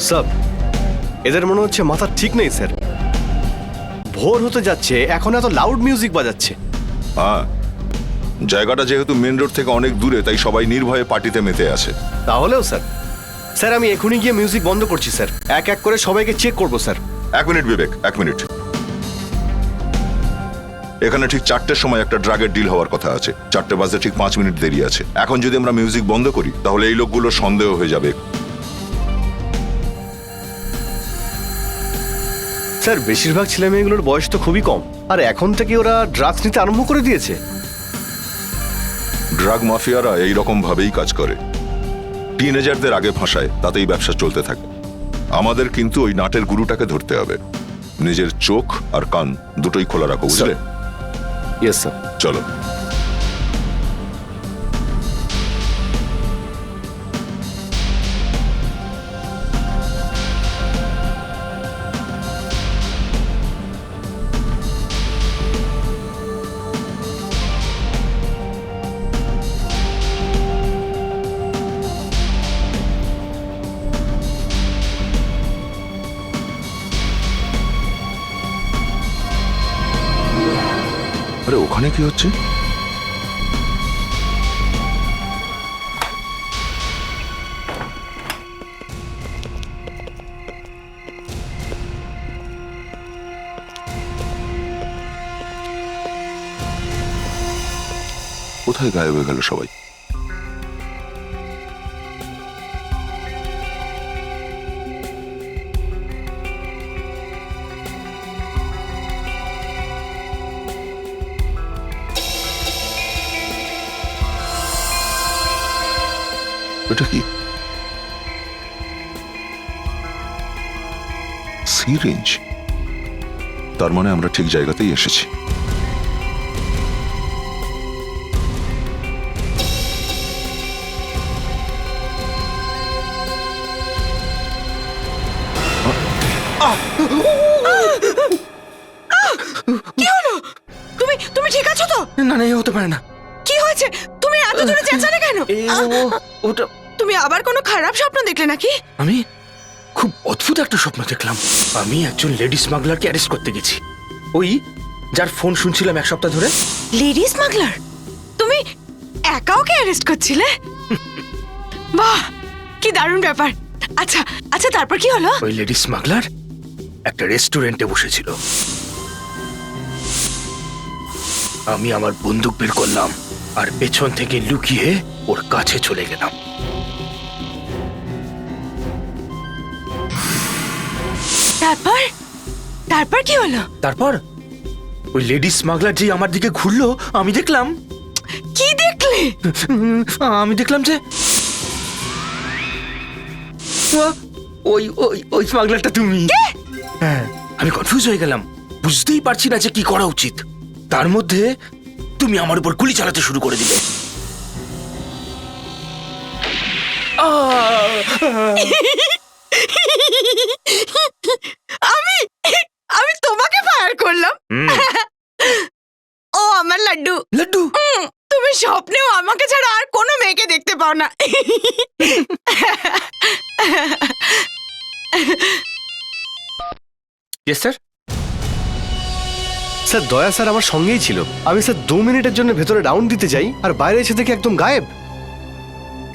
Sir এদের মনে হচ্ছে মাথা ঠিক নেই স্যার। ভোর হতে যাচ্ছে, এখন এত লাউড মিউজিক বাজাচ্ছে। হ্যাঁ, জায়গাটা যেহেতু মেন রোড থেকে অনেক দূরে, তাই সবাই নির্ভয়ে পার্টিতে মেতে আছে। তাহলেও স্যার, স্যার আমি এখনই গিয়ে মিউজিক বন্ধ করছি স্যার। এক এক করে সবাইকে চেক করবো স্যার। 1 মিনিট বিবেক, 1 মিনিট। এখানে ঠিক 4টের সময় একটা ড্রাগের ডিল হওয়ার কথা আছে। 4টে বাজতে ঠিক 5 মিনিট দেরি আছে। এখন যদি আমরা মিউজিক বন্ধ করি তাহলে এই লোকগুলোর সন্দেহ হয়ে যাবে। স্যার বেশিরভাগ ছেলে মেয়েগুলোর বয়স তো খুবই কম, আর এখন থেকে ওরা ড্রাগস নিতে আরম্ভ করে দিয়েছে। ড্রাগ মাফিয়ারা এই রকম ভাবেই কাজ করে, টিনেজারদের আগে ফাঁসায়, তাতেই ব্যবসা চলতে থাকে। আমাদের কিন্তু ওই নাটের গুরুটাকে ধরতে হবে। নিজের চোখ আর কান দুটোই খোলা রাখো, বুঝলে? Yes sir. চলো। আরে ওখানে কি হচ্ছে? কোথায় গায়েব হয়ে গেল সবাই? এটা কি? সিরিঞ্জ। তার মানে আমরা ঠিক জায়গাতেই এসেছি। কি হলো? তুমি ঠিক আছো তো? না না, এ হতে পারে না। কি হয়েছে? তুমি এত জোরে চেঁচালে কেন? ওটা তুমি আবার কোনো খারাপ স্বপ্ন দেখলে নাকি? আমি খুব অদ্ভুত একটা স্বপ্ন দেখলাম। আমি একজন লেডি স্মাগলারকে অ্যারেস্ট করতে গেছি, ওই যার ফোন শুনছিলাম 1 সপ্তাহ ধরে। Lady smuggler? তুমি একা ওকে অ্যারেস্ট করছিলে? বাহ, কি দারুণ ব্যাপার। আচ্ছা আচ্ছা, তারপর কি হলো? ওই লেডি স্মাগলার একটা রেস্টুরেন্টে বসেছিল। আমি আমার বন্দুক বের করলাম আর পেছন থেকে লুকিয়ে ওর কাছে চলে গেলাম। তারপর তারপর কি হলো? তারপর ওই লেডি স্মাগলার যে আমার দিকে ঘুরলো, আমি দেখলাম। কি দেখলে? আমি দেখলাম যে ওই ওই ওই স্মাগলারটা তুমি। হ্যাঁ, আমি কনফিউজ হয়ে গেলাম, বুঝতেই পারছি না যে কি করা উচিত। তার মধ্যে তুমি আমার উপর গুলি চালাতে শুরু করে দিলে। আমি আমি তোমাকে ফায়ার করলাম? ও আমার লাড্ডু। লাড্ডু, তুমি স্বপ্নেও আমাকে ছাড়া আর কোনো মেয়েকে দেখতে পাও না। Yes sir. স্যার দয়া স্যার আমার সঙ্গেই ছিল। আমি স্যার 2 মিনিটের জন্য ভেতরে রাউন্ড দিতে যাই, আর বাইরে এসে দেখি একদম গায়েব।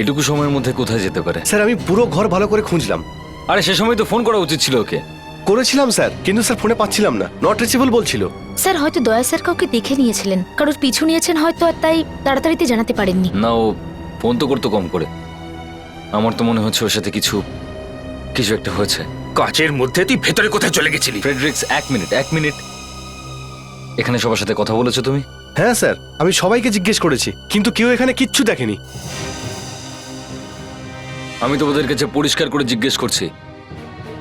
এটুকু সময়ের মধ্যে কোথায় যেতে পারে? স্যার আমি পুরো ঘর ভালো করে খুঁজলাম। আরে সে সময় তো ফোন করা উচিত ছিল ওকে। করেছিলাম স্যার, কিন্তু স্যার ফোনে পাচ্ছিলাম না, নট রিচেবল বলছিল। স্যার হয়তো দয়া স্যার কাউকে দেখে নিয়েছিলেন, কারোর পিছু নিয়েছেন হয়তো, আর তাই তাড়াতাড়িতে জানাতে পারেননি। না, ও ফোন তো করতো কম করে। আমার তো মনে হচ্ছে ওর সাথে কিছু একটা হয়েছে। কাচের মধ্যে তুই ভেতরে কোথায় চলে গেছিলি? Friedreich's, 1 minute. এখানে সবার সাথে কথা বলেছো তুমি? হ্যাঁ স্যার, আমি সবাইকে জিজ্ঞেস করেছি, কিন্তু কেউ এখানে কিচ্ছু দেখেনি। আমি তো ওদের কাছে পরিষ্কার করে জিজ্ঞেস করছি,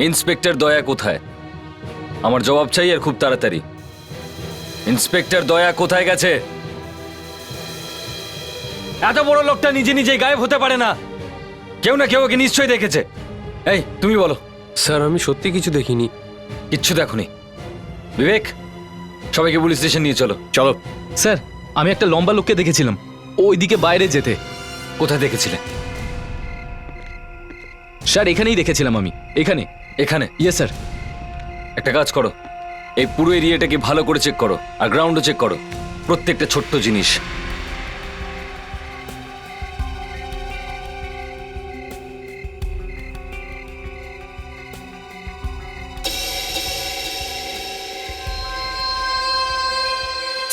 ইন্সপেক্টর দয়া কোথায়? আমার জবাব চাই, আর খুব তাড়াতাড়ি। ইন্সপেক্টর দয়া কোথায় গেছে? এত বড় লোকটা নিজে নিজে গায়েব হতে পারে না, কেউ না কেউ ওকে নিশ্চয়ই দেখেছে। এই তুমি বলো। স্যার আমি সত্যি কিছু দেখিনি। কিচ্ছু দেখোনি? বিবেক, সবাইকে পুলিশ স্টেশন নিয়ে চলো। চলো। স্যার আমি একটা লম্বা লোককে দেখেছিলাম ওইদিকে বাইরে যেতে। কোথায় দেখেছিলে? স্যার এখানেই দেখেছিলাম আমি, এখানে। এখানে ইয়েস স্যার। একটা কাজ করো, এই পুরো এরিয়াটাকে ভালো করে চেক করো, আর গ্রাউন্ডও চেক করো, প্রত্যেকটা ছোট্ট জিনিস।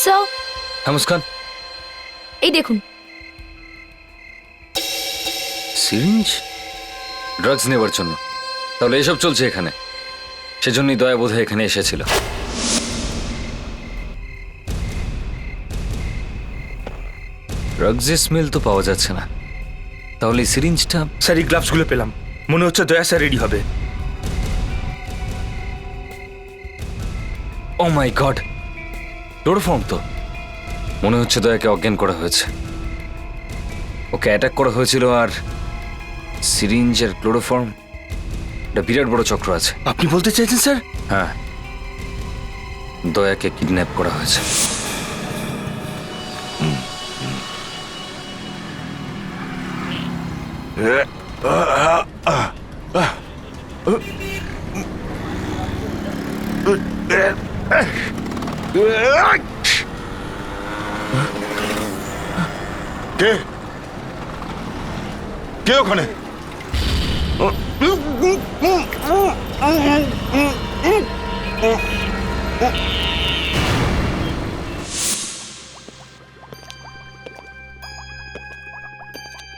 সো হ্যাঁ মুস্কান, এই দেখুন। সিরিঞ্জ ড্রাগস নেবার জন্য, তাহলে এসব চলছে এখানে, সেজন্যই দয়া বোধহয় এখানে এসেছিল। ড্রাগসের স্মেল তো পাওয়া যাচ্ছে না, তাহলে এই সিরিঞ্জটা। স্যার এই গ্লাভসগুলো পেলাম, মনে হচ্ছে দয়া স্যার রেডি হবে। ও মাই গড, ক্লোরোফর্ম তো। মনে হচ্ছে দয়াকে অজ্ঞান করা হয়েছে, ওকে অ্যাটাক করা হয়েছিল, আর সিরিঞ্জ আর ক্লোরোফর্ম, এটা বিরাট বড় চক্র আছে। আপনি বলতে চাইছেন স্যার? হ্যাঁ, দয়াকে কিডন্যাপ করা হয়েছে। কে কে ওখানে?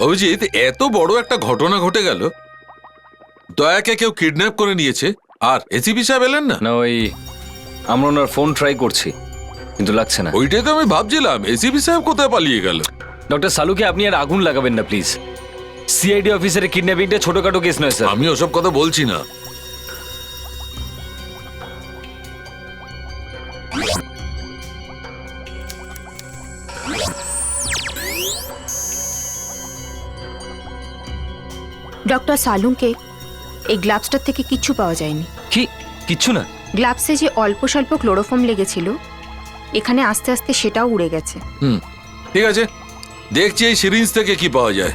অভিজিৎ, এত বড় একটা ঘটনা ঘটে গেল, দয়াকে কেউ কিডন্যাপ করে নিয়েছে, আর এসিপি সাহেব এলেন না? না, ওই আমরা ওনার ফোন ট্রাই করছি, কিন্তু লাগছে না। ওইটাই তো আমি ভাবছিলাম, এসিপি সাহেব কোথায় পালিয়ে গেল। ডক্টর সালুকে আপনি আর আগুন লাগাবেন না প্লিজ। সিআইডি অফিসারের কিডন্যাপিংটা ছোটখাটো কেস নয় স্যার। আমি ওসব কথা বলছি না। ডক্টর সালুকে এই গ্লাভসটার থেকে কিচ্ছু পাওয়া যায়নি। কি? কিচ্ছু না? গ্লাভসে যে অল্প স্বল্প ক্লোরোফর্ম লেগেছিল, এখানে আস্তে আস্তে সেটাও উড়ে গেছে। ঠিক আছে, দেখছি এই সিরিঞ্জ থেকে কি পাওয়া যায়।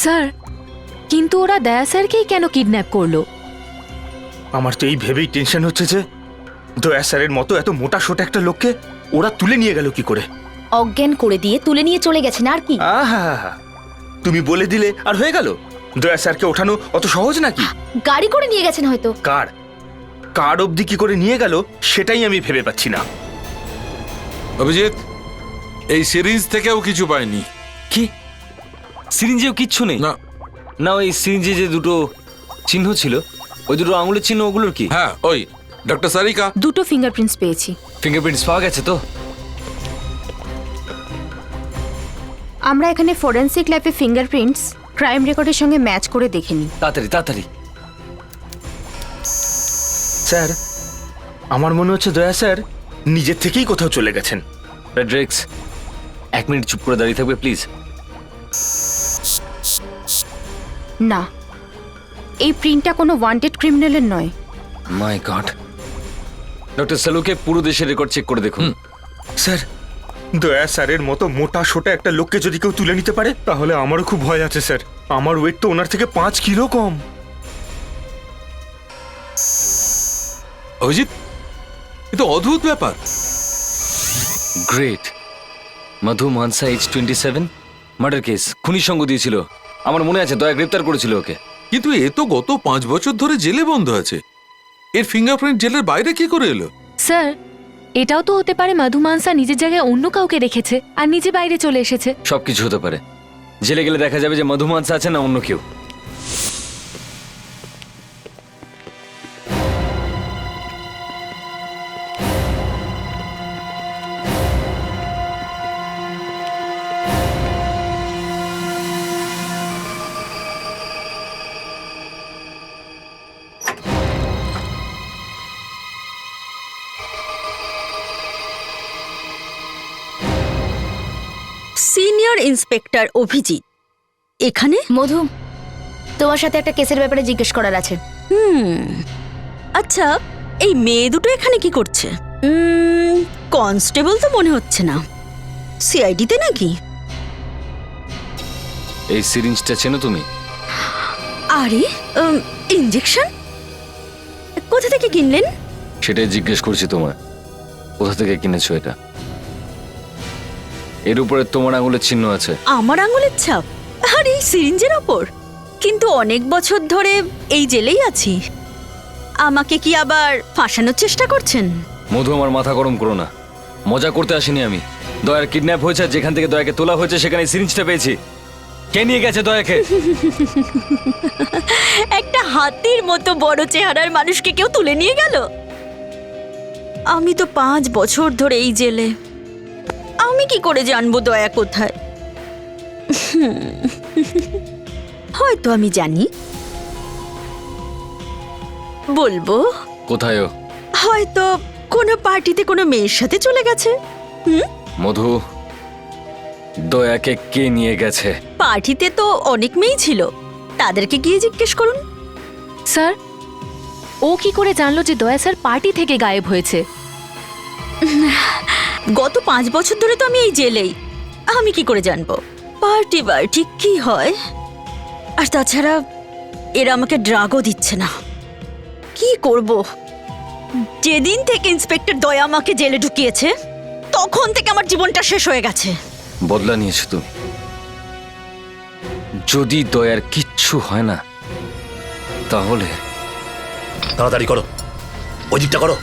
স্যার, কিন্তু ওরা দয়া স্যারকেই কেন কিডন্যাপ করলো? আমার তো এই ভেবেই টেনশন হচ্ছে যে দয়া স্যারের মতো এত মোটা সোটা একটা লোককে ওরা তুলে নিয়ে গেল কি করে? অজ্ঞান করে দিয়ে তুলে নিয়ে চলে গেছেন আর কি। আহা, তুমি বলে দিলে আর হয়ে গেল? দয়া স্যারকে ওঠানো অত সহজ নাকি? গাড়ি করে নিয়ে গেছেন হয়তো। কার অবধি কি করে নিয়ে গেল সেটাই আমি ভেবে পাচ্ছি না। অভিজিৎ, এই সিরিঞ্জ থেকেও কিছু পাইনি। কি? সিরিঞ্জেও কিচ্ছু নেই? না না, ওই সিরিঞ্জে যে দুটো চিহ্ন ছিল, ওই দুটো আঙুলের চিহ্ন, ওগুলোর কি? হ্যাঁ, ওই ডক্টর সারিকা। দুটো ফিঙ্গারপ্রিন্টস পেয়েছি। ফিঙ্গারপ্রিন্টস পাওয়া গেছে তো? আমরা এখানে ফরেনসিক ল্যাবে ফিঙ্গারপ্রিন্টস ক্রাইম রেকর্ডের সঙ্গে ম্যাচ করে দেখে নিই। তাড়াতাড়ি তাড়াতাড়ি। স্যার, আমার মনে হচ্ছে দয়া স্যার নিজের থেকেই কোথাও চলে গেছেন। ফ্রেডরিক্স, 1 মিনিট চুপ করে দাঁড়িয়ে থাকবে প্লিজ? না, এই প্রিন্টটা কোনো ওয়ান্টেড ক্রিমিনালের নয়। মাই গড। ডক্টর সালুকে পুরো দেশের রেকর্ড চেক করে দেখুন। স্যার, দয়া স্যারের মতো মোটা সোটা একটা লোককে যদি কেউ তুলে নিতে পারে, তাহলে আমারও খুব ভয় আছে স্যার। আমার ওয়েট তো ওনার থেকে 5 কিলো কম। অভিজিৎ, এ তো অদ্ভুত ব্যাপার। গ্রেট। মধু মানসা, এজ 27, মার্ডার কেস, খুনির সঙ্গ দিয়েছিল। আমার মনে আছে দয়া গ্রেপ্তার করেছিল ওকে। কিন্তু এ তো গত 5 বছর ধরে জেলে বন্ধ আছে, এর ফিঙ্গারপ্রিন্ট জেলের বাইরে কি করে এলো? স্যার, এটাও তো হতে পারে মধু মানসা নিজের জায়গায় অন্য কাউকে রেখেছে আর নিজে বাইরে চলে এসেছে। সবকিছু হতে পারে। জেলে গেলে দেখা যাবে যে মধু মানসা আছে না অন্য কেউ। সিনিয়র ইন্সপেক্টর অভিজিৎ এখানে? মধু, তোমার সাথে একটা কেসের ব্যাপারে জিজ্ঞেস করার আছে। আচ্ছা, এই মেয়ে দুটো এখানে কি করছে? কনস্টেবল তো মনে হচ্ছে না, সিআইডিতে নাকি? এই সিরিঞ্জটা চেনো তুমি? আরে ইঞ্জেকশন কোথা থেকে কিনলেন? সেটাই জিজ্ঞেস করছি তোমায়, কোথা থেকে কিনেছো এটা? এর উপরে তোমার আঙুলের চিহ্ন আছে। আমার আঙুলের ছাপ? আর এই সিরিঞ্জের ওপর? কিন্তু অনেক বছর ধরে এই জেলেই আছি, আমাকে কি আবার ফাঁসানোর চেষ্টা করছেন? মধু, আমার মাথা গরম করো না, মজা করতে আসিনি আমি। দয়ার কিডন্যাপ হয়েছে, আর যেখান থেকে দয়াকে তোলা হয়েছে সেখানে সিরিঞ্জটা পেয়েছি। কে নিয়ে গেছে দয়াকে? একটা হাতির মতো বড় চেহারার মানুষকে কেউ তুলে নিয়ে গেল? আমি তো 5 বছর ধরে এই জেলে, আমি কি করে জানবো দয়া কোথায়? হয়তো আমি জানি, বলবো। কোথায় ও? হয়তো কোনো পার্টিতে কোনো মেয়ের সাথে চলে গেছে। মধু, দয়াকে কে নিয়ে গেছে? পার্টিতে তো অনেক মেয়ে ছিল, তাদেরকে গিয়ে জিজ্ঞেস করুন। স্যার, ও কি করে জানলো যে দয়া স্যার পার্টি থেকে গায়েব হয়েছে? গত 5 বছর ধরে তো আমি এই জেলেই, আমি কি করে জানবো পার্টি কি হয়? আর তাছাড়া এরা আমাকে ড্রাগও দিচ্ছে না, কি করব? যেদিন থেকে ইন্সপেক্টর দয়া আমাকে জেলে ঢুকিয়েছে তখন থেকে আমার জীবনটা শেষ হয়ে গেছে। বদলা নিয়েছো তুমি। যদি দয়ার কিচ্ছু হয় না তাহলে তাড়াতাড়ি করো, ওই দিকটা করো।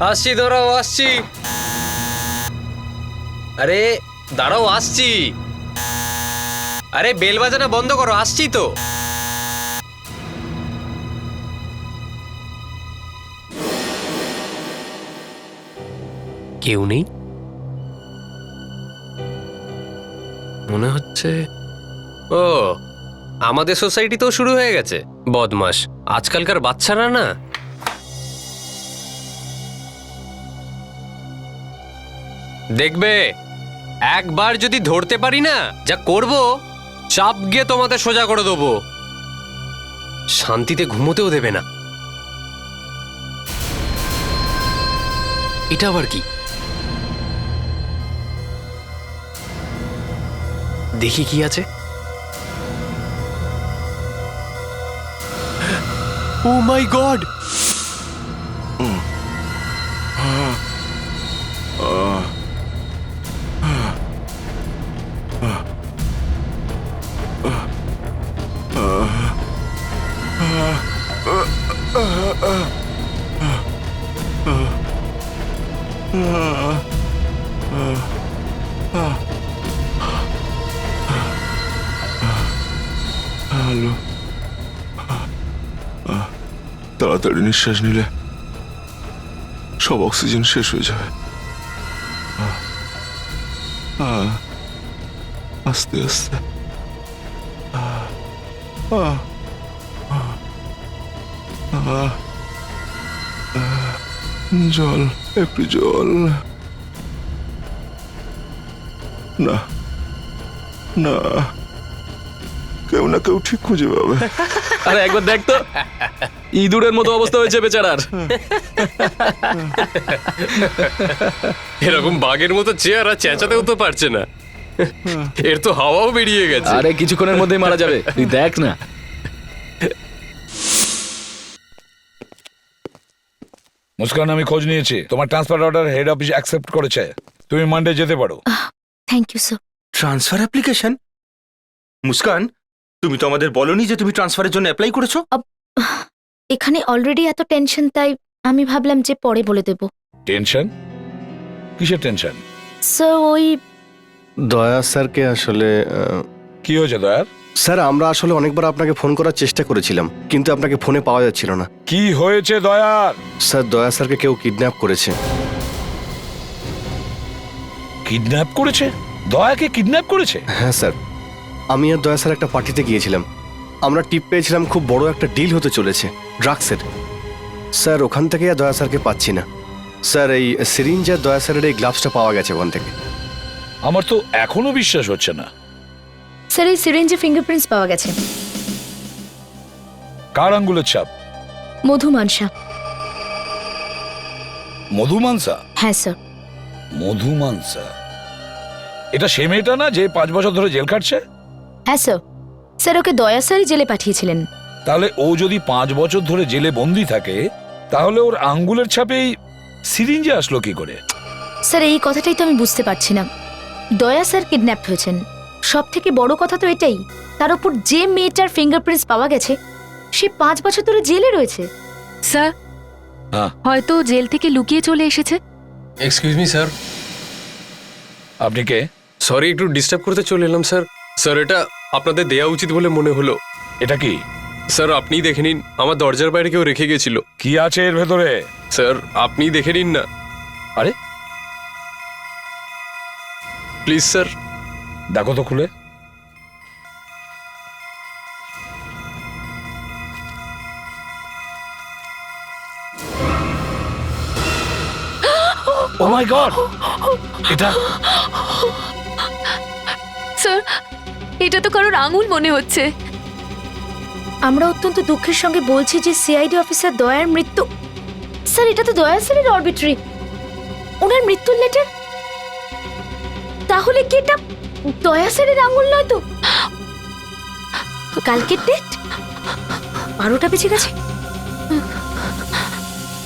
আসছি, দাঁড়াও, আসছি। আরে দাঁড়াও, আসছি। আরে বেল বাজানো বন্ধ করো, আসছি তো। কেউ নেই মনে হচ্ছে। ও, আমাদের সোসাইটিতেও শুরু হয়ে গেছে বদমাস। আজকালকার বাচ্চারা না। দেখবে, একবার যদি ধরতে পারি না, যা করব চাপ গিয়ে তোমাদের সোজা করে দেবো। শান্তিতে ঘুমোতেও দেবে না। এটা আবার কি? দেখি কি আছে। ও মাই গড! হ্যালো, তাড়াতাড়ি নিঃশ্বাস নিলে সব অক্সিজেন শেষ হয়ে যাবে। আস্তে আস্তে। জল, একটু জল। না না, কেউ না কেউ ঠিক খুঁজে পাবে। আরে একবার দেখ তো, ইঁদুরের মতো অবস্থা হয়েছে বেচারার। এরকম বাঘের মতো চেহারা, চেঁচাতেও তো পারছে না। এর তো হাওয়াও বেরিয়ে গেছে। আরে কিছুক্ষণের মধ্যেই মারা যাবে, তুই দেখ না। মুস্কান, আমি খোঁজ নিয়েছি, তোমার transfer order head office accept করেছে। তুমি মানডে যেতে পারো। Thank you sir. Transfer application? Muskan, তুমি তো আমাদের বলনি যে তুমি ট্রান্সফারের জন্য অ্যাপ্লাই করেছো। এখানে অলরেডি এত টেনশন, তাই আমি ভাবলাম যে পরে বলে দেব। টেনশন? কিসের টেনশন? স্যার, ওই দয়া স্যারকে আসলে কি হয়েছে দয়ার? স্যার, আমরা আসলে অনেকবার আপনাকে ফোন করার চেষ্টা করেছিলাম, কিন্তু আপনাকে ফোনে পাওয়া যাচ্ছিল না। কি হয়েছে দয়ার? স্যার, দয়া স্যারকে কেউ কিডন্যাপ করেছে। কিডন্যাপ করেছে? দয়াকে কিডন্যাপ করেছে? হ্যাঁ স্যার, আমি আর দয়া স্যার একটা পার্টিতে গিয়েছিলাম। আমরা টিপ পেয়েছিলাম খুব বড় একটা ডিল হতে চলেছে ড্রাগসের। স্যার ওখান থেকে আর দয়া স্যারকে পাচ্ছি না। স্যার এই সিরিঞ্জ আর দয়া স্যারের এই গ্লাভসটা পাওয়া গেছে ওখান থেকে। আমার তো এখনো বিশ্বাস হচ্ছে না। স্যার এই সিরিঞ্জে ফিঙ্গারপ্রিন্টস পাওয়া গেছে। কার আঙ্গুলের ছাপ? মধু মানসা। মধুমানসা? হ্যাঁ স্যার। মধুমানসা এটা সে মেয়েটা না যে 5 বছর ধরে জেল কাটছে? হ্যাঁ স্যার। স্যার ওকে দয়া স্যারই জেলে পাঠিয়েছিলেন। তাহলে ও যদি 5 বছর ধরে জেলে বন্দি থাকে তাহলে ওর আঙ্গুলের ছাপেই সিরিঞ্জে আসলো কি করে? স্যার এই কথাটাই তো আমি বুঝতে পারছি না। দয়া স্যার কিডন্যাপ হয়েছেন, সব থেকে বড় কথা তো এটাই। তার উপর যে মেয়েটার ফিঙ্গারপ্রিন্টস পাওয়া গেছে সে 5 বছর ধরে জেলে রয়েছে। স্যার হ্যাঁ। হয়তো জেল থেকে লুকিয়ে চলে এসেছে। Excuse me sir. আপনি কে? সরি, একটু ডিস্টার্ব করতে চলে এলাম স্যার। স্যার এটা আপনাদের দেয়া উচিত বলে মনে হলো। এটা কি? স্যার আপনিই দেখে নিন, আমার দরজার বাইরে কেউ রেখে গেছিল। কি আছে এর ভেতরে? স্যার আপনিই দেখে নিন না আরে প্লিজ স্যার। দেখো তো খুলে। ও মাই গড! এটা স্যার এটা তো কারোর আঙুল মনে হচ্ছে। আমরা অত্যন্ত দুঃখের সঙ্গে বলছি যে সিআইডি অফিসার দয়ার মৃত্যু। স্যার এটা তো দয়া স্যারের অরবিট্রি, ওনার মৃত্যুর লেটার। তাহলে কি এটা দয়া স্যারের আঙুল নয় তো? কালকের ডেট 12টা বেজে গেছে।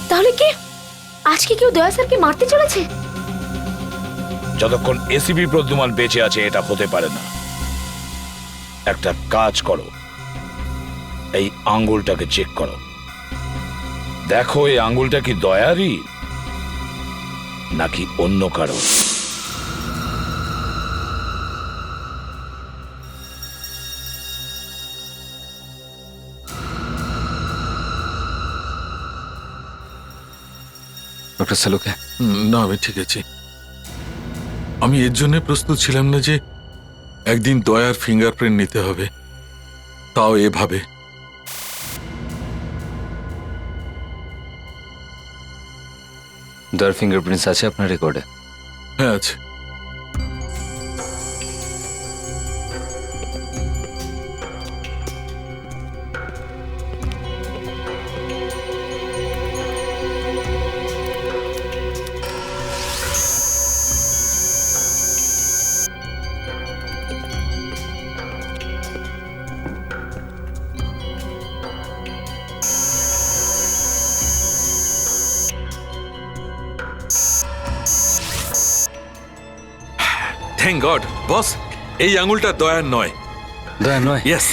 তাহলে কি আজকে কেউ দয়া স্যারকে মারতে চলেছে? যতক্ষণ এসিপি প্রদ্যুমান বেঁচে আছে এটা হতে পারে না। একটা কাজ করো, এই আঙ্গুলটাকে চেক করো। দেখো এই আঙ্গুলটা কি দয়ারই নাকি অন্য কারো। ডক্টর সালুকে, না আমি ঠিক আছি। আমি এর জন্য প্রস্তুত ছিলাম না যে একদিন দয়ার ফিঙ্গারপ্রিন্ট নিতে হবে, তাও এভাবে। দয়ার ফিঙ্গারপ্রিন্টস আছে আপনার রেকর্ডে? হ্যাঁ আছে। থ্যাংক গড বস, এই আঙুলটা দয়ার নয়। দয়া নয়? Yes.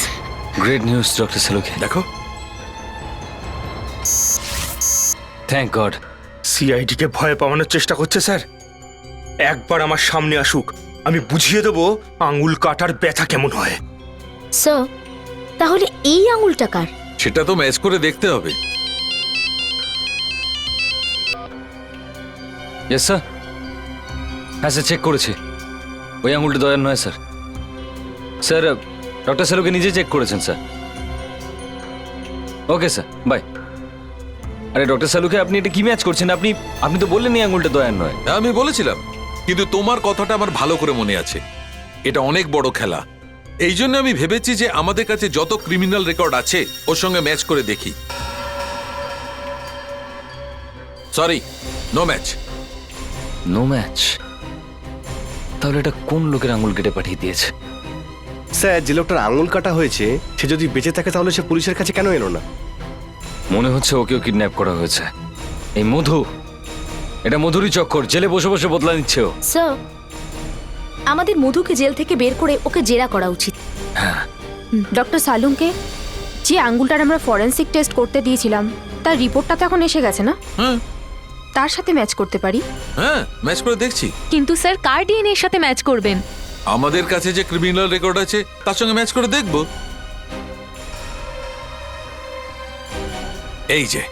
Great news doctor Salunkhe. দেখো। Thank god. সিআইডি কে ভয় পাওয়ানোর চেষ্টা করছে স্যার। একবার আমার সামনে আসুক, আমি বুঝিয়ে দেবো আঙুল কাটার ব্যথা কেমন হয়। স্যার তাহলে এই আঙুলটা কার? সেটা তো ম্যাচ করে দেখতে হবে। Yes sir. হ্যাঁ স্যার, চেক করেছি। ওই আঙুলটা দয়ার নয় স্যার। স্যার ডক্টর সালুকে নিজে চেক করেছেন স্যার। Okay sir, bye. আরে ডক্টর সালুকে, আপনি এটা কি ম্যাচ করছেন? আপনি তো বললেন এই আঙুলটা দয়ার নয়। হ্যাঁ আমি বলেছিলাম, কিন্তু তোমার কথাটা আমার ভালো করে মনে আছে। এটা অনেক বড় খেলা, এই জন্য আমি ভেবেছি যে আমাদের কাছে যত ক্রিমিনাল রেকর্ড আছে ওর সঙ্গে ম্যাচ করে দেখি। Sorry, no match. No match? তাহলে এটা কোন লোকের আঙুল কেটে পাঠিয়ে দিয়েছে? স্যার যে লোকটার আঙুল কাটা হয়েছে সে যদি বেঁচে থাকে তাহলে সে পুলিশের কাছে কেন এলো না? মনে হচ্ছে ওকেও কিডন্যাপ করা হয়েছে। এই মধু, এটা মধুরই চক্কর। জেলে বসে বসে বদলা নিচ্ছে ও। স্যার আমাদের মধুকে জেল থেকে বের করে ওকে জেরা করা উচিত। হ্যাঁ। ডক্টর সালুমকে যে আঙ্গুলটার আমরা ফরেন্সিক টেস্ট করতে দিয়েছিলাম তার রিপোর্টটা তো এখন এসে গেছে না? হ্যাঁ তার সাথে ম্যাচ করতে পারি। হ্যাঁ, ম্যাচ করে দেখছি। কিন্তু স্যার কার ডিএনএ এর সাথে ম্যাচ করবেন? আমাদের কাছে যে ক্রিমিনাল রেকর্ড আছে তার সঙ্গে ম্যাচ করে দেখব। এই যে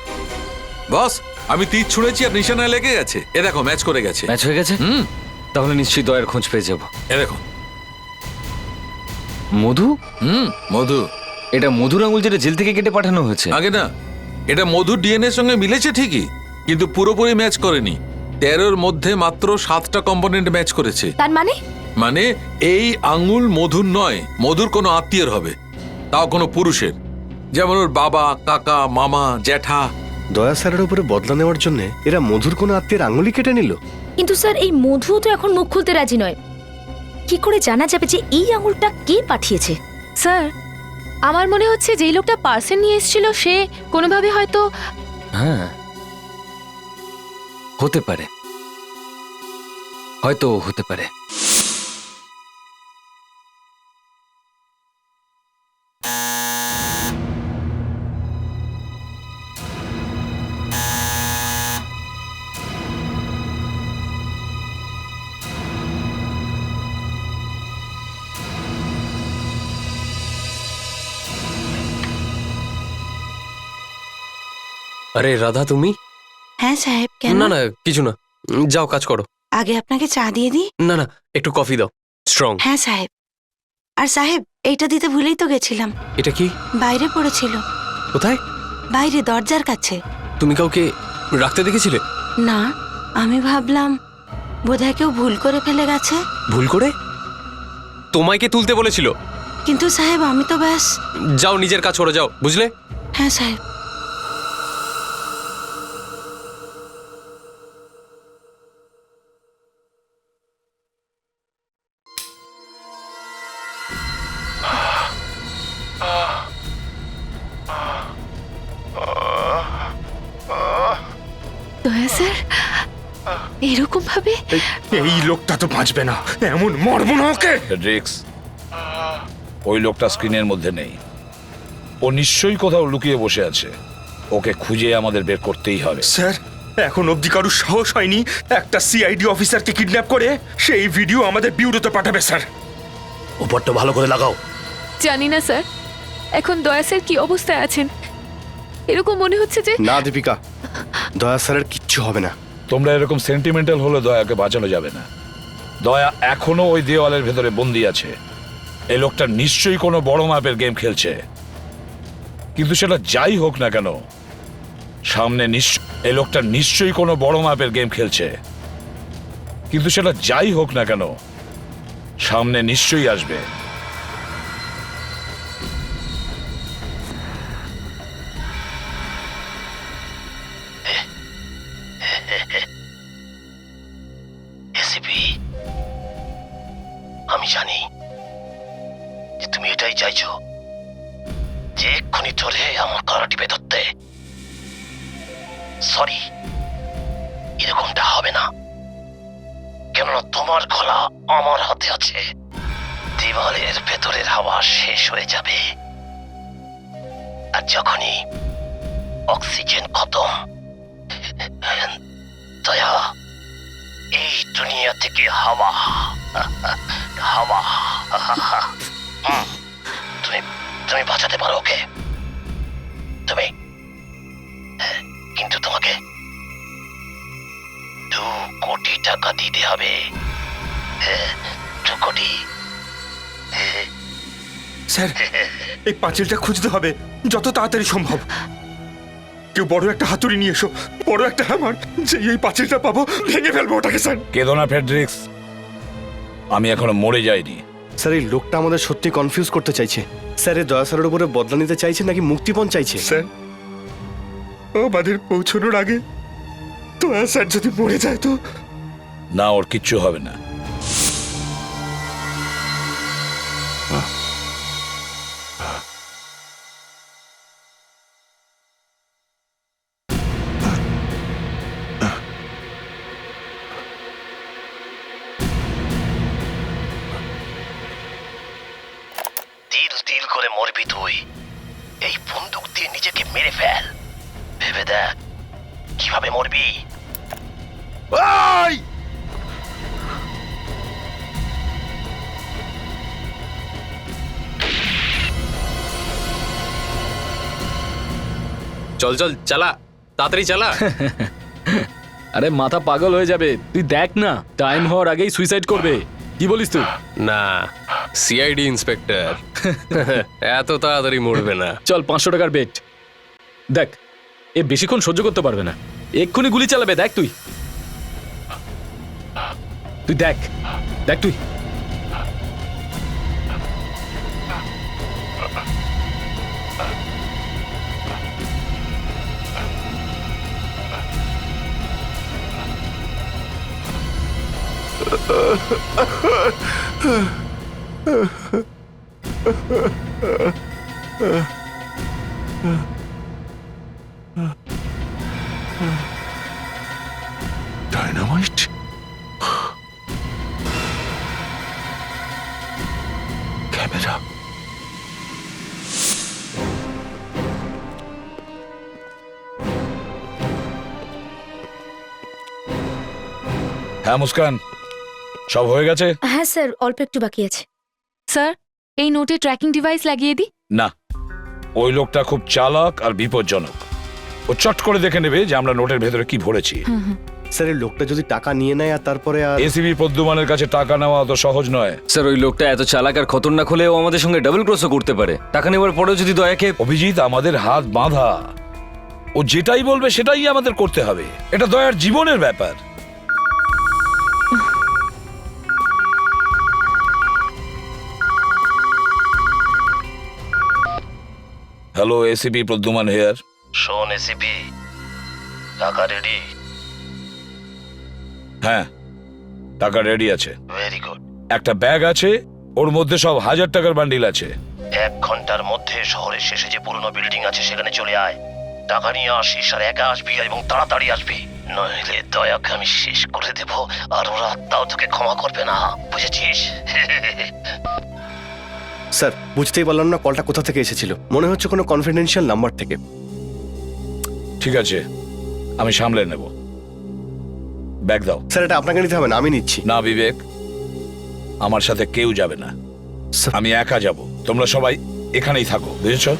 বস, আমি তীর ছুঁড়েছি আর নিশানায় লেগে গেছে। এ দেখো, ম্যাচ করে গেছে। ম্যাচ হয়ে গেছে? তাহলে নিশ্চয়ই দয়ার খোঁজ পেয়ে যাব। এ দেখো মধু। মধু। এটা মধুর আঙুল যেটা জেল থেকে কেটে পাঠানো হয়েছে? আগে না, এটা মধুর ডিএনএ সঙ্গে মিলেছে ঠিকই, কিন্তু পুরোপুরি ম্যাচ করেনি। 13-র মধ্যে মাত্র 7টা কম্পোনেন্ট ম্যাচ করেছে। তার মানে মানে এই আঙুল মধুর নয়, মধুর কোনো আত্মীয়ের হবে, তাও কোনো পুরুষের, যেমন ওর বাবা, কাকা, মামা, জ্যাঠা। দয়া স্যারের উপরে বদলা নেওয়ার জন্য এরা মধুর কোনো আত্মীয়ের আঙুলি কেটে নিল। কিন্তু স্যার এই মধুও তো এখন মুখ খুলতে রাজি নয়। কি করে জানা যাবে যে এই আঙুলটা কে পাঠিয়েছে? স্যার আমার মনে হচ্ছে যেই লোকটা পার্সেল নিয়ে এসেছিল সে কোনোভাবে হয়তো হ্যাঁ, হতে পারে, হয়তো হতে পারে। আরে রাধা, তুমি? হ্যাঁ সাহেব, কেন? না না, কিছু না, যাও কাজ করো। আগে আপনাকে চা দিয়ে দিই? না না, একটু কফি দাও, স্ট্রং। হ্যাঁ সাহেব। আর সাহেব, এইটা দিতে ভুলেই তো গেছিলাম। এটা কি? বাইরে পড়েছিল। কোথায়? বাইরে দরজার কাছে। তুমি কাউকে রাখতে দেখেছিলে? না, আমি ভাবলাম বোধহয় কেউ ভুল করে ফেলে গেছে। ভুল করে? তোমায় কে তুলতে বলেছিল? কিন্তু সাহেব আমি তো ব্যাস। যাও নিজের কাজ করো, যাও, বুঝলে? হ্যাঁ সাহেব। দয়া স্যার এরকম ভাবে? এই লোকটা তো বাঁচবে না, এমন মরবো না ওকে। রিক্স, ওই লোকটা স্ক্রিনের মধ্যে নেই। ও নিশ্চয়ই কোথাও লুকিয়ে বসে আছে। ওকে খুঁজে আমাদের বের করতেই হবে। স্যার এখন অবধি কারুর সাহস হয়নি একটা সিআইডি অফিসারকে কিডন্যাপ করে সেই ভিডিও আমাদের বিউরোতে পাঠাবে। স্যার উপরটা ভালো করে লাগাও। জানি না স্যার এখন দয়া স্যার কি অবস্থায় আছেন। এরকম মনে হচ্ছে যে না দীপিকা, দয়া স্যারের কিচ্ছু হবে না। তোমরা এরকম সেন্টিমেন্টাল হলে দয়াকে বাঁচানো যাবে না। দয়া এখনো ওই দেওয়ালের ভেতরে বন্দি আছে। এই লোকটা নিশ্চয়ই কোনো বড় মাপের গেম খেলছে, কিন্তু সেটা যাই হোক না কেন সামনে এই লোকটা নিশ্চয়ই কোনো বড় মাপের গেম খেলছে, কিন্তু সেটা যাই হোক না কেন সামনে নিশ্চয়ই আসবে। আমি জানি যে তুমি এটাই চাইছো, যে এক্ষুনি ধরে আমার গলা টিপে ধরতে। সরি, এরকমটা হবে না, কেননা তোমার গলা আমার হাতে আছে। দেওয়ালের ভেতরের হাওয়া শেষ হয়ে যাবে, আর যখনই অক্সিজেন খতম, দয়া এই দুনিয়া থেকে হাওয়া হাওয়া তুমি তুমি বাঁচাতে পারো ওকে, তুমি, কিন্তু তোমাকে 2 কোটি টাকা দিতে হবে। 2 কোটি। স্যার এই পাঁচিলটা খুঁজতে হবে যত তাড়াতাড়ি সম্ভব। কেউ বড় একটা হাতুড়ি নিয়ে এসো, বড় একটা হ্যামার, যে এই পাঁচিলটা পাবো ভেঙে ফেলবো ওটাকে। স্যার কেঁদো না ফেডরিক্স, আমি এখনো মরে যাইনি। স্যার এই লোকটা আমাদের সত্যি কনফিউজ করতে চাইছে। স্যার এই দয়া স্যারের উপরে বদলা নিতে চাইছে নাকি মুক্তিপণ চাইছে? স্যার আমাদের পৌঁছানোর আগে দয়া স্যার যদি মরে যায় তো? না, ওর কিচ্ছু হবে না। তিল তিল করে মরবি তুই। এই বন্দুক দিয়ে নিজেকে মেরে ফেল, ভেবে দেখ কিভাবে মরবি। চল চল, চালা, তাড়াতাড়ি চালা। আরে মাথা পাগল হয়ে যাবে, তুই দেখ না টাইম হওয়ার আগেই সুইসাইড করবে। কি বলিস তুই? না, সিআইডি ইন্সপেক্টর এত তাড়াতাড়ি মরবে না। চল 500 টাকার বেট। দেখ এ বেশিক্ষণ সহ্য করতে পারবে না, এক্ষুনি গুলি চালাবে। দেখ তুই, তুই দেখ, দেখ তুই। ডায়নামাইট? ক্যামেরা? হ্যাঁ মুস্কান, সব হয়ে গেছে? হ্যাঁ স্যার, অল্প একটু বাকি আছে। স্যার, এই নোটে ট্র্যাকিং ডিভাইস লাগিয়ে দিই? না, ওই লোকটা খুব চালাক আর বিপজ্জনক। ও চট করে দেখে নেবে যে আমরা নোটের ভেতরে কি ভরেছি। স্যার এই লোকটা যদি টাকা নিয়ে নেয় আর তারপরে আর এসিবি প্রদ্যুমানের কাছে টাকা নেওয়া অত সহজ নয়। স্যার ওই লোকটা এত চালাক আর খতরনাক হলেও আমাদের সঙ্গে ডাবল ক্রসও করতে পারে। টাকা নেওয়ার পরেও যদি দয়াকে... অভিজিৎ, আমাদের হাত বাঁধা। ও যেটাই বলবে সেটাই আমাদের করতে হবে। এটা দয়ার জীবনের ব্যাপার। Hello, ACP Pradyuman here. শোন এসিপি, টাকা রেডি? হ্যাঁ, টাকা রেডি আছে। Very good. একটা ব্যাগ আছে, ওর মধ্যে সব 1000 টাকার বান্ডিল আছে। 1 ঘন্টার মধ্যে শহরের শেষে যে পুরনো বিল্ডিং আছে সেখানে চলে আয়। টাকা নিয়ে আসিস আর একা আসবি এবং তাড়াতাড়ি আসবি, নইলে দয়াকে আমি শেষ করে দেব আর ওরা তাও তোকে ক্ষমা করবে না, বুঝেছিস? স্যার বুঝতেই পারলাম না কলটা কোথা থেকে এসেছিল, মনে হচ্ছে কোনো কনফিডেন্সিয়াল নাম্বার থেকে। ঠিক আছে, আমি সামলে নেব। ব্যাগ দাও। স্যার এটা আপনাকে নিতে হবে না, আমি নিচ্ছি। না বিবেক, আমার সাথে কেউ যাবে না, আমি একা যাব। তোমরা সবাই এখানেই থাকো, বুঝেছো?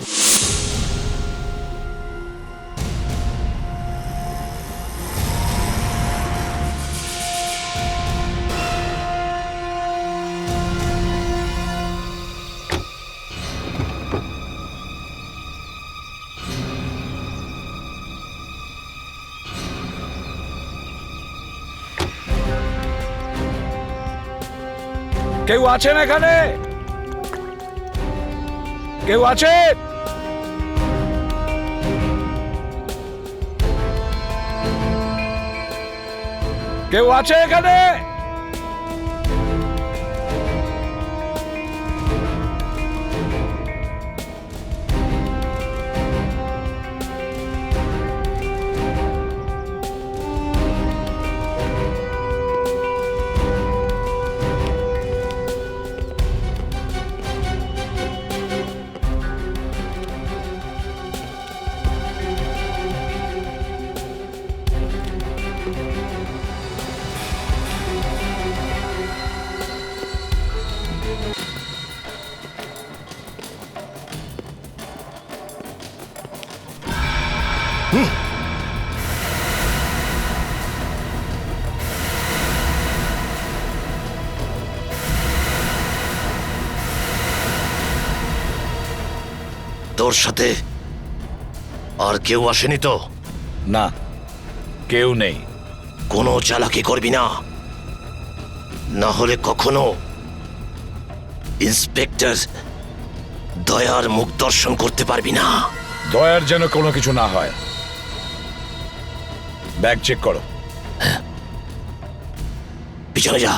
কেউ আছেন এখানে? কেউ আছে? কেউ আছে এখানে? তোর সাথে আর কেউ আসেনি তো? না, কেউ নেই। কোনো চালাকি করবি না, না হলে কখনো ইন্সপেক্টর দয়ার মুখ দর্শন করতে পারবি না। দয়ার যেন কোনো কিছু না হয়। ব্যাগ চেক করো। পিছনে যা।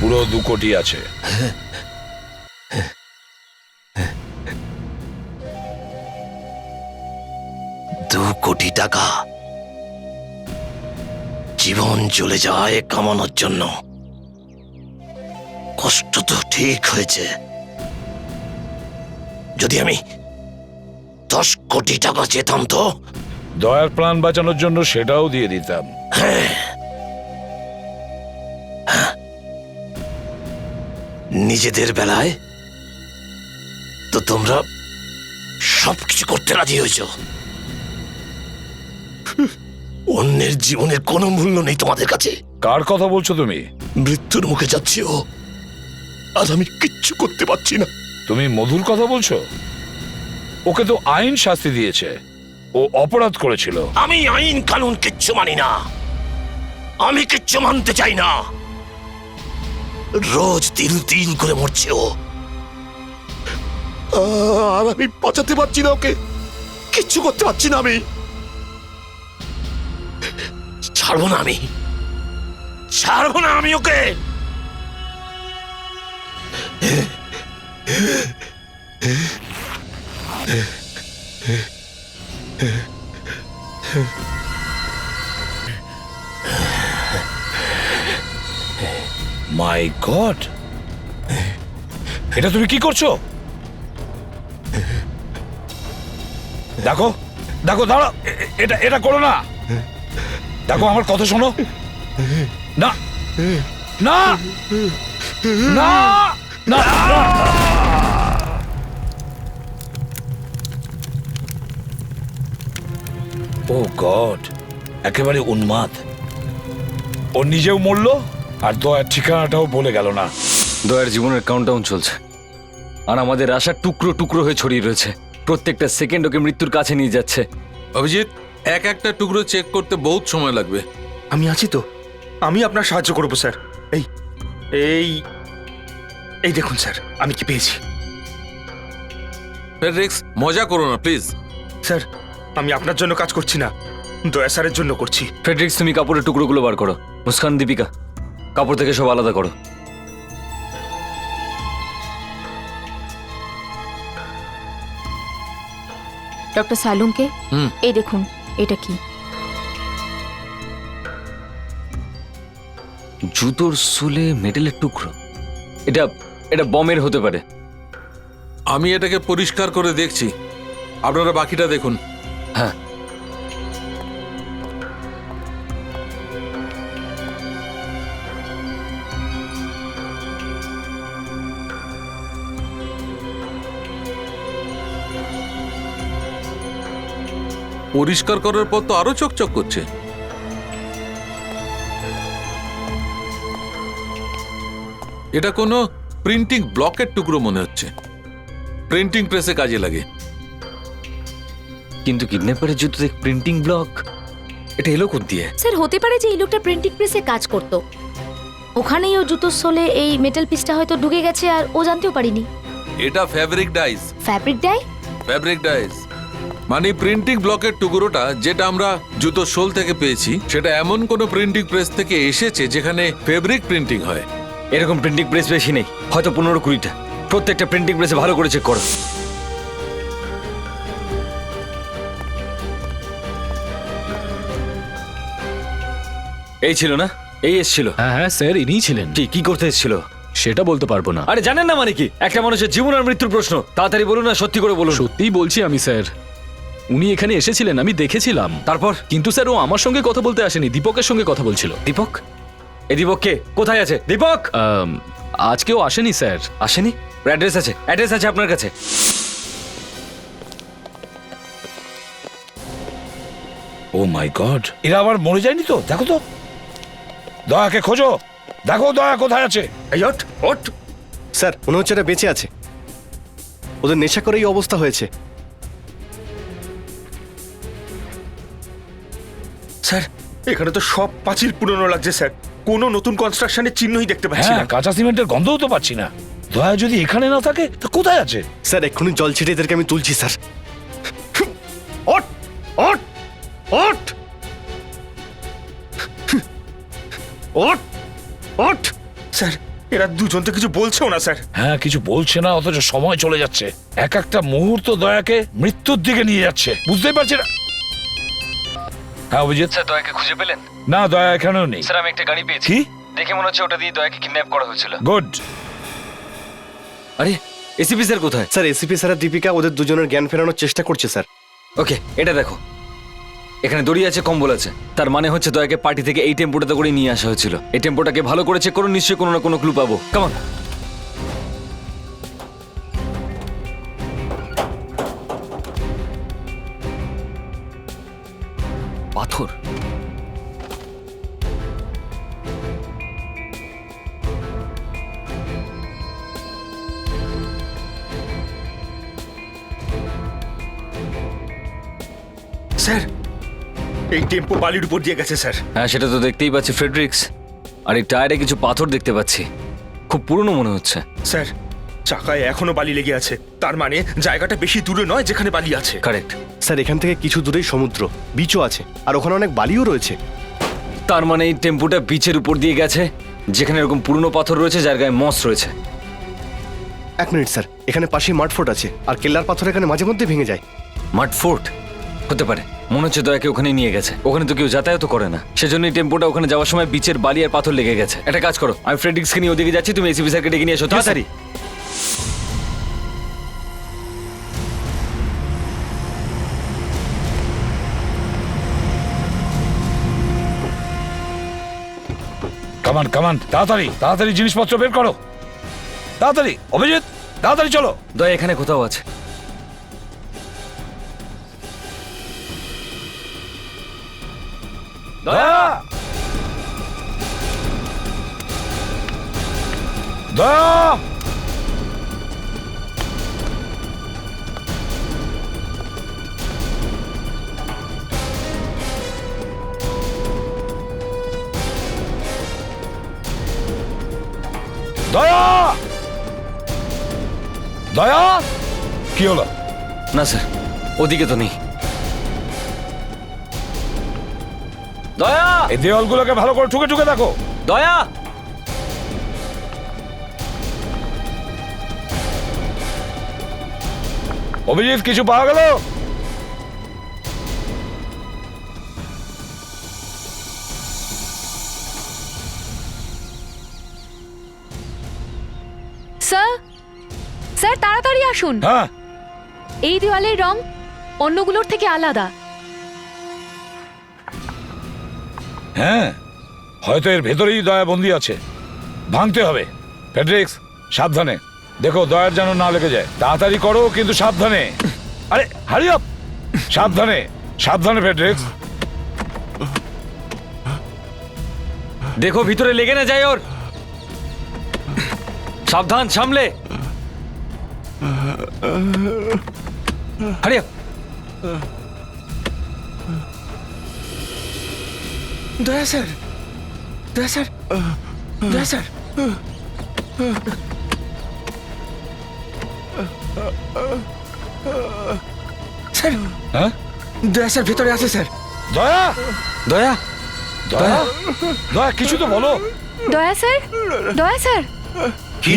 পুরো 2 কোটি আছে। কোটি টাকা জীবন চলে যায় কামানোর জন্য। কষ্ট তো ঠিক হয়েছে, যদি আমি 10 কোটি টাকা চেতাম তো দয়ার প্রাণ বাঁচানোর জন্য সেটাও দিয়ে দিতাম। নিজেদের বেলায় তো তোমরা সবকিছু করতে রাজি হয়েছ, অন্যের জীবনের কোনো মূল্য নেই তোমাদের কাছে। কার কথা বলছো তুমি? মৃত্যুর মুখে যাচ্ছে ও, আর আমি কিচ্ছু করতে পারছি না। তুমি মধুর কথা বলছো? ওকে তো আইন শাস্তি দিয়েছে, ও অপরাধ করেছিল। আমি আইন কানুন কিচ্ছু মানি না, আমি কিচ্ছু মানতে চাই না। রোজ তিল তিল করে মরছে ও, আর আমি বাঁচাতে পারছি না ওকে, কিচ্ছু করতে পারছি না। আমি ছাড়বো না, আমি ছাড়বো না আমি ওকে। মাই গড, এটা তুমি কি করছো? দেখো দেখো, দাঁড়া, এটা এটা করো না। দেখো আমার কথা শোনো। না না না না, ও গড, একেবারে উন্মাদ। ও নিজেও মরলো আর দয়ার ঠিকানাটাও বলে গেল না। দয়ার জীবনের কাউন্টডাউন চলছে, আর আমাদের আশা টুকরো টুকরো হয়ে ছড়িয়ে রয়েছে। প্রত্যেকটা সেকেন্ড ওকে মৃত্যুর কাছে নিয়ে যাচ্ছে। অভিজিৎ, এক একটা টুকরো চেক করতে বহুত সময় লাগবে। আমি আছি তো, আমি আপনার সাহায্য করবো স্যার। এই এই এই দেখুন স্যার, আমি কি পেয়েছি। ফেডরিক্স, মজা করো না প্লিজ। স্যার, আমি আপনার জন্য কাজ করছি না, দয়া স্যারের জন্য করছি। ফ্রেডরিক্স, তুমি কাপড়ের টুকরোগুলো বার করো। মুস্কান, দীপিকা, কাপড় থেকে সব আলাদা করো। ডক্টর সালুংকে, এই দেখুন, এটা কি? জুতোর সোলে মেটালের টুকরো। এটা এটা বমের হতে পারে। আমি এটাকে পরিষ্কার করে দেখছি, আপনারা বাকিটা দেখুন। হ্যাঁ, পরিষ্কার করার পর তো আরো চকচক করছে। এটা কোনো প্রিন্টিং ব্লকের টুকরো মনে হচ্ছে, প্রিন্টিং প্রেসে কাজে লাগে। কিন্তু কিডন্যাপারের জুতোতে প্রিন্টিং ব্লক, এটা এলো কোথা দিয়ে? স্যার, হতে পারে যে এই লোকটা প্রিন্টিং প্রেসে কাজ করতো, ওখানেই ও জুতোর সোলে এই মেটাল পিসটা হয়তো ঢুকে গেছে আর ও জানতেও পারিনি। এটা fabric dice. Fabric die? Fabric dice মানে প্রিন্টিং ব্লকের টুকরোটা যেটা আমরা জুতোর সোল থেকে পেয়েছি, সেটা এমন কোনো প্রিন্টিং প্রেস থেকে এসেছে যেখানে ফেব্রিক প্রিন্টিং হয়। এরকম প্রিন্টিং প্রেস বেশি নেই, হয়তো 15-20টা। প্রত্যেকটা প্রিন্টিং প্রেসে ভালো করে চেক করো। এই ছিল না? এই এসছিল? হ্যাঁ হ্যাঁ স্যার, ইনিই ছিলেন। কি করতে এসছিল সেটা বলতে পারবো না। আরে জানেন না মানে কি? একটা মানুষের জীবন আর মৃত্যুর প্রশ্ন। তাড়াতাড়ি বলুন না, সত্যি করে বলুন। সত্যিই বলছি আমি স্যার, উনি এখানে এসেছিলেন, আমি দেখেছিলাম। তারপর? কিন্তু স্যার, ও আমার সঙ্গে কথা বলতে আসেনি, দীপকের সঙ্গে কথা বলছিল। দীপক? এই দীপক কে? কোথায় আছে দীপক? আজকেও আসেনি স্যার। আসেনি? অ্যাড্রেস আছে? অ্যাড্রেস আছে আপনার কাছে? ও মাই গড, এরা আবার মরে যায়নি তো? দেখো তো, দয়াকে খোঁজো, দেখো দয়া কোথায় আছে। এই ওঠ ওঠ। স্যার, মনে হচ্ছে এটা বেঁচে আছে, ওদের নেশা করেই অবস্থা হয়েছে। স্যার, এখানে তো সব পাঁচিল পুরনো লাগছে স্যার, কোনো নতুন কনস্ট্রাকশনের চিহ্নই দেখতে পাচ্ছি হ্যাঁ, না। কাঁচা সিমেন্টের গন্ধও তো পাচ্ছি না। দয়া যদি এখানে না থাকে তো কোথায় আছে? স্যার, এক্ষুনি জল ছিটিয়ে এদেরকে আমি তুলছি স্যার। ওঠ ওঠ ওঠ ওঠ ওঠ। স্যার, এরা দুজন তো কিছু বলছেও না স্যার। হ্যাঁ, কিছু বলছে না, অথচ সময় চলে যাচ্ছে। এক একটা মুহূর্ত দয়াকে মৃত্যুর দিকে নিয়ে যাচ্ছে, বুঝতেই পারছি না। হ্যাঁ অভিজিৎ স্যার, দয়াকে খুঁজে পেলেন? না, দয়া এখানেও নেই। স্যার, আমি একটা গাড়ি পেয়েছি। কি? দেখে মনে হচ্ছে ওটা দিয়ে দয়াকে কিডন্যাপ করা হয়েছিল। গুড। আরে এসিপি স্যার কোথায়? স্যার, এসিপি স্যার আর দীপিকা ওদের দুজনের জ্ঞান ফেরানোর চেষ্টা করছে স্যার। ওকে, এটা দেখো, এখানে দড়ি আছে, কম্বল আছে। তার মানে হচ্ছে দয়াকে পার্টি থেকে এই টেম্পোটাতে করে নিয়ে আসা হয়েছিল। এই টেম্পোটাকে ভালো করে চেক করুন, নিশ্চয়ই কোনো না কোনো ক্লু পাবো। কামন। স্যার এই টেম্পো বালির উপর দিয়ে গেছে স্যার। হ্যাঁ সেটা তো দেখতেই পাচ্ছি ফ্রেডরিক্স। আর এই টায়ারে কিছু পাথর দেখতে পাচ্ছি, খুব পুরনো মনে হচ্ছে। স্যার চাকায় এখনো বালি লেগে আছে, তার মানে জায়গাটা বেশি দূরে নয় যেখানে বালি আছে। কারেক্ট। স্যার এখান থেকে কিছু দূরেই সমুদ্র, বিচও আছে, আর ওখানে অনেক বালিও রয়েছে। তার মানে এই টেম্পুটা বিচের উপর দিয়ে গেছে, যেখানে এরকম পুরনো পাথর রয়েছে যার গায়ে মস রয়েছে। 1 মিনিট স্যার, এখানে পাশেই মাড ফোর্ট আছে, আর কেল্লার পাথর এখানে মাঝে মধ্যে ভেঙে যায়। মাড ফোর্ট হতে পারে, মনে হচ্ছে দয়াকে ওখানে নিয়ে গেছে। ওখানে তো কেউ যাতায়াত করে না, সেজন্য এই টেম্পোটা ওখানে যাওয়ার সময় বিচের বালি আর পাথর লেগে গেছে। একটা কাজ করো, আমি ফ্রেডরিক্সকে নিয়ে ওদিকে যাচ্ছি, তুমি এসিপি স্যারকে ডেকে নিয়ে এসো তাড়াতাড়ি। কামান কামান, তাড়াতাড়ি তাড়াতাড়ি জিনিসপত্র বের করো, তাড়াতাড়ি। অভিজিৎ তাড়াতাড়ি চলো। দয়া এখানে কোথাও আছে। দয়া, দয়া, দয়া, দয়া। কি হলো? না স্যার, ওদিকে তো নেই। দয়া, এই দেওয়ালগুলোকে ভালো করে ঠুকে ঠুকে দেখো। দয়া। অভিজিৎ কিছু পাওয়া গেল? স্যার স্যার তাড়াতাড়ি আসুন, হ্যাঁ এই দেওয়ালের রং অন্যগুলোর থেকে আলাদা। হ্যাঁ, হয়তো এর ভেতরেই দয়া বন্দি আছে, ভাঙতে হবে। ফেডরিক্স সাবধানে দেখো, দয়ার যেন না লেগে যায়। তাড়াতাড়ি করো কিন্তু সাবধানে। আরে হারি আপ, সাবধানে সাবধানে ফেডরিক্স। দেখো ভিতরে লেগে না যায় ওর, সাবধান সামলে। হারিয়া, দয়া স্যার, দয়া স্যার, দয়া স্যার। স্যার, হ্যাঁ দয়া স্যার ভেতরে আছে স্যার। দয়া, দয়া, দয়া, দয়া কিছু তো বলো। দয়া স্যার, দয়া স্যার। কি?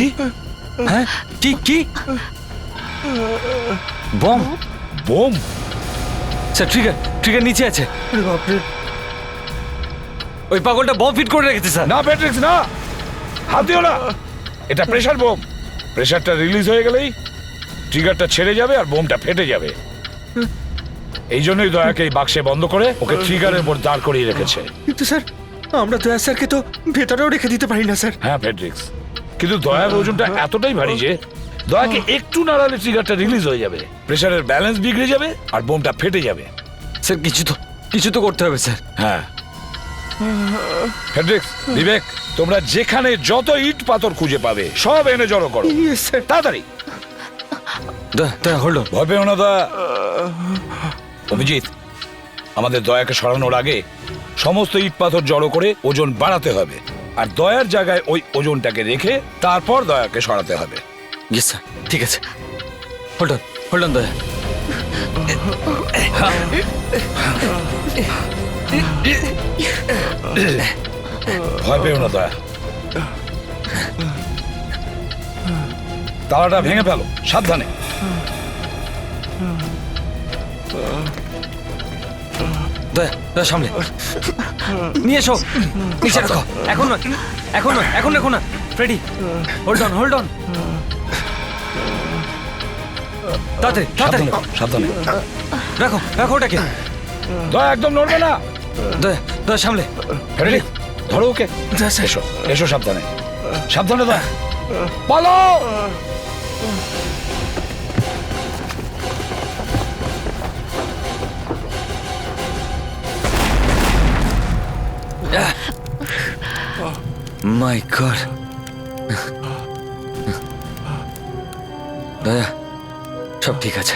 হ্যাঁ কি কি? Bomb? Bomb? Sir trigger, trigger নিচে আছে। ওই পাগলটা বম ফিট করে রেখেছে স্যার। না ফেডরিক্স না, হাত দিও না, এটা প্রেসার বোম। প্রেসারটা রিলিজ হয়ে গেলেই ট্রিগারটা ছেড়ে যাবে আর বোমটা ফেটে যাবে। এই জন্যই দয়াকে এই বাক্সে বন্ধ করে ওকে ট্রিগারের উপর দাঁড় করিয়ে রেখেছে। কিন্তু স্যার আমরা দয়া স্যারকে তো ভেতরেও রেখে দিতে পারি না স্যার। হ্যাঁ ফেডরিক্স, কিন্তু দয়ার ওজনটা এতটাই ভারী যে দয়াকে একটু নাড়ালে ট্রিগারটা রিলিজ হয়ে যাবে, প্রেসারের ব্যালেন্স বিগড়ে যাবে আর বোমটা ফেটে যাবে। স্যার কিছু তো করতে হবে স্যার। হ্যাঁ ফেডরিক্স, বিবেক, তোমরা যেখানে যত ইট পাথর খুঁজে পাবে সব এনে জড়ো করো তাড়াতাড়ি। দয়া হোল্ড অন। ভয় পেও না দয়া। অভিজিৎ, আমাদের দয়াকে সরানোর আগে সমস্ত ইট পাথর জড়ো করে ওজন বাড়াতে হবে, আর দয়ার জায়গায় ওই ওজনটাকে রেখে তারপর দয়াকে সরাতে হবে। ইয়েস স্যার, ঠিক আছে। হোল্ড অন দয়া। ভয় পেও না দয়া, তালাটা ভেঙে ফেলো সাবধানে। দয়া সামলে নিয়ে এসো, নিচে রাখো। এখন নয়, এখন রাখো না। Freddy hold on. তাড়াতাড়ি তাড়াতাড়ি সাবধানে রাখো ওটাকে। দয়া একদম নড়বে না। দয়া সামলে। ফেডরিক ধরো ওকে। এসো এসো সাবধানে, সাবধানে দয়া, বলো। মাই গড। দয়া সব ঠিক আছে।